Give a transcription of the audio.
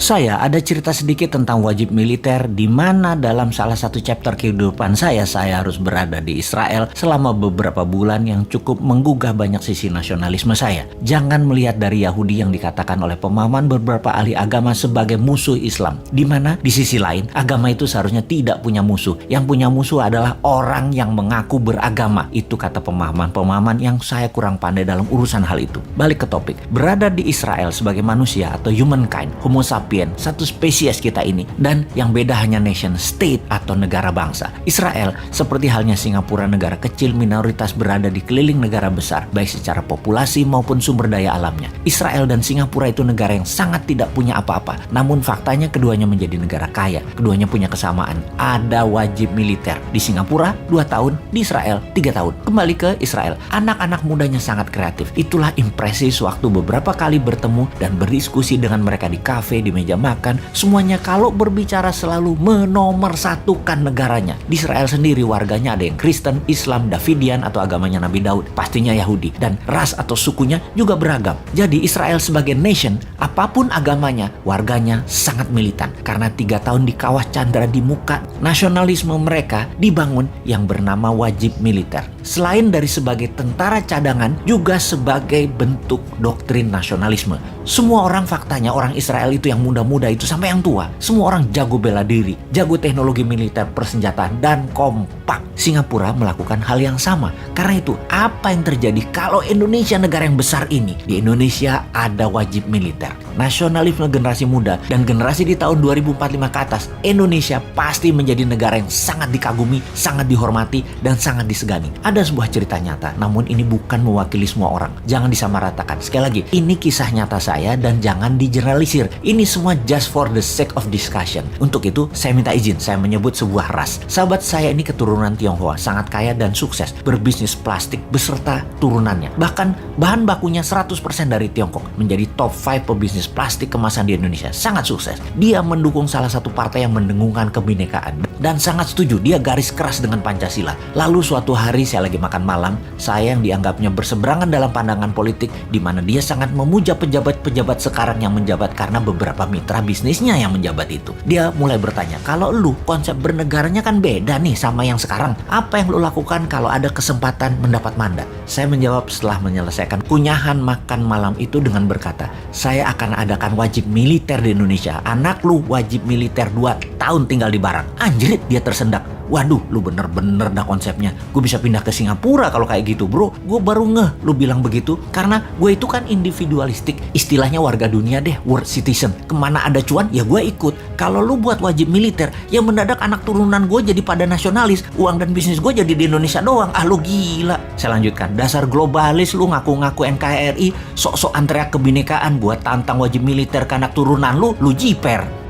Saya ada cerita sedikit tentang wajib militer di mana dalam salah satu chapter kehidupan saya harus berada di Israel selama beberapa bulan yang cukup menggugah banyak sisi nasionalisme saya. Jangan melihat dari Yahudi yang dikatakan oleh pemahaman beberapa ahli agama sebagai musuh Islam. Di mana di sisi lain agama itu seharusnya tidak punya musuh. Yang punya musuh adalah orang yang mengaku beragama. Itu kata pemahaman-pemahaman yang saya kurang pandai dalam urusan hal itu. Balik ke topik. Berada di Israel sebagai manusia atau humankind, homo sapiens, satu spesies kita ini, dan yang beda hanya nation state atau negara bangsa. Israel seperti halnya Singapura, negara kecil minoritas berada di keliling negara besar baik secara populasi maupun sumber daya alamnya. Israel dan Singapura itu negara yang sangat tidak punya apa-apa, namun faktanya keduanya menjadi negara kaya. Keduanya punya kesamaan, ada wajib militer. Di Singapura 2 tahun, di Israel 3 tahun. Kembali ke Israel, anak-anak mudanya sangat kreatif. Itulah impresi waktu beberapa kali bertemu dan berdiskusi dengan mereka di kafe, di meja makan. Semuanya kalau berbicara selalu menomorsatukan negaranya. Di Israel sendiri warganya ada yang Kristen, Islam, Davidian atau agamanya Nabi Daud, pastinya Yahudi, dan ras atau sukunya juga beragam. Jadi Israel sebagai nation, apapun agamanya, warganya sangat militan karena 3 tahun di kawah Chandra di muka nasionalisme mereka dibangun yang bernama wajib militer. Selain dari sebagai tentara cadangan, juga sebagai bentuk doktrin nasionalisme. Semua orang faktanya, orang Israel itu yang muda-muda itu sampai yang tua, semua orang jago bela diri, jago teknologi militer, persenjataan, dan kompak. Singapura melakukan hal yang sama. Karena itu, apa yang terjadi kalau Indonesia negara yang besar ini? Di Indonesia ada wajib militer. Nasionalisme generasi muda dan generasi di tahun 2045 ke atas, Indonesia pasti menjadi negara yang sangat dikagumi, sangat dihormati, dan sangat disegani. Ada sebuah cerita nyata, namun ini bukan mewakili semua orang. Jangan disamaratakan. Sekali lagi, ini kisah nyata saya dan jangan digeneralisir. Ini semua just for the sake of discussion. Untuk itu, saya minta izin, saya menyebut sebuah ras. Sahabat saya ini keturunan Tionghoa, sangat kaya dan sukses, berbisnis plastik beserta turunannya. Bahkan bahan bakunya 100% dari Tiongkok, menjadi top 5 pebisnis plastik kemasan di Indonesia. Sangat sukses. Dia mendukung salah satu partai yang mendengungkan kebinekaan dan sangat setuju, dia garis keras dengan Pancasila. Lalu suatu hari saya lagi makan malam, saya yang dianggapnya berseberangan dalam pandangan politik, di mana dia sangat memuja pejabat-pejabat sekarang yang menjabat karena beberapa mitra bisnisnya yang menjabat itu. Dia mulai bertanya, kalau lu konsep bernegaranya kan beda nih sama yang sekarang. Apa yang lu lakukan kalau ada kesempatan mendapat mandat? Saya menjawab setelah menyelesaikan kunyahan makan malam itu dengan berkata, saya akan adakan wajib militer di Indonesia. Anak lu wajib militer 2 tahun tinggal di Barat. Anjrit, dia tersendak. Waduh, lu bener-bener dah konsepnya. Gue bisa pindah ke Singapura kalau kayak gitu, bro. Gue baru ngeh lu bilang begitu. Karena gue itu kan individualistik. Istilahnya warga dunia deh, world citizen. Kemana ada cuan, ya gue ikut. Kalau lu buat wajib militer, ya mendadak anak turunan gue jadi pada nasionalis. Uang dan bisnis gue jadi di Indonesia doang. Ah, lu gila. Saya lanjutkan. Dasar globalis lu ngaku-ngaku NKRI. Sok-sok teriak kebinekaan buat tantang wajib militer ke anak turunan lu jiper.